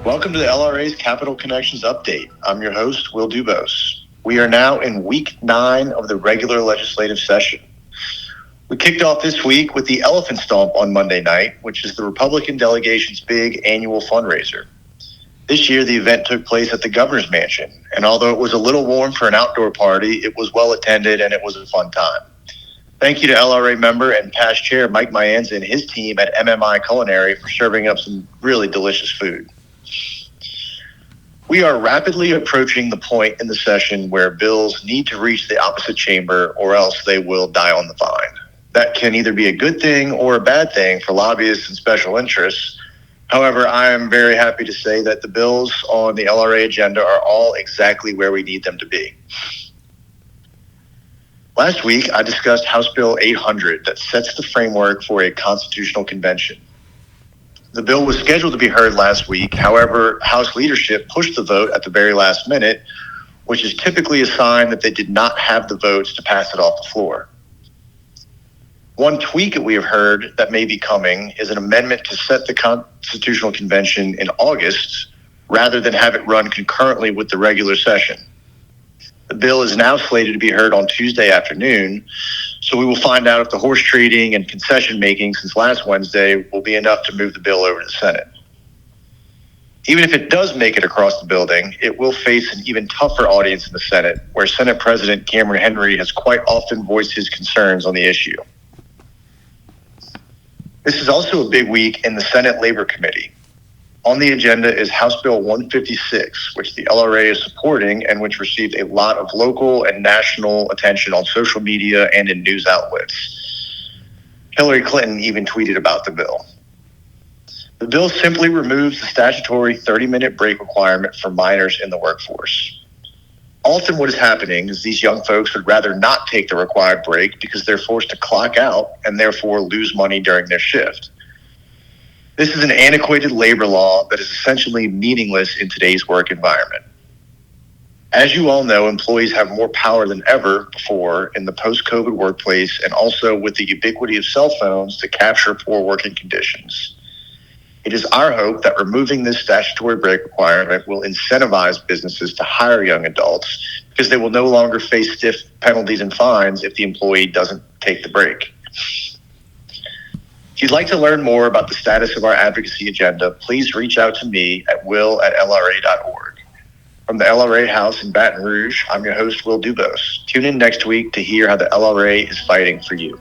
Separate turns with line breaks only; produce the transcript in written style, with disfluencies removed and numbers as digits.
Welcome to the LRA's Capitol Connections Update. I'm your host, Will Dubose. We are now in week 9 of the regular legislative session. We kicked off this week with the Elephant Stomp on Monday night, which is the Republican delegation's big annual fundraiser. This year, the event took place at the governor's mansion, and although it was a little warm for an outdoor party, it was well attended and it was a fun time. Thank you to LRA member and past chair Mike Mayanza and his team at MMI Culinary for serving up some really delicious food. We are rapidly approaching the point in the session where bills need to reach the opposite chamber or else they will die on the vine. That can either be a good thing or a bad thing for lobbyists and special interests. However, I am very happy to say that the bills on the LRA agenda are all exactly where we need them to be. Last week, I discussed House Bill 800 that sets the framework for a constitutional convention. The bill was scheduled to be heard last week. However, House leadership pushed the vote at the very last minute, which is typically a sign that they did not have the votes to pass it off the floor. One tweak that we have heard that may be coming is an amendment to set the Constitutional Convention in August rather than have it run concurrently with the regular session. The bill is now slated to be heard on Tuesday afternoon, so we will find out if the horse trading and concession making since last Wednesday will be enough to move the bill over to the Senate. Even if it does make it across the building, it will face an even tougher audience in the Senate, where Senate President Cameron Henry has quite often voiced his concerns on the issue. This is also a big week in the Senate Labor Committee. On the agenda is House Bill 156, which the LRA is supporting and which received a lot of local and national attention on social media and in news outlets. Hillary Clinton even tweeted about the bill. The bill simply removes the statutory 30-minute break requirement for minors in the workforce. Often what is happening is these young folks would rather not take the required break because they're forced to clock out and therefore lose money during their shift. This is an antiquated labor law that is essentially meaningless in today's work environment. As you all know, employees have more power than ever before in the post-COVID workplace and also with the ubiquity of cell phones to capture poor working conditions. It is our hope that removing this statutory break requirement will incentivize businesses to hire young adults because they will no longer face stiff penalties and fines if the employee doesn't take the break. If you'd like to learn more about the status of our advocacy agenda, please reach out to me at will@lra.org. From the LRA House in Baton Rouge, I'm your host, Will Dubose. Tune in next week to hear how the LRA is fighting for you.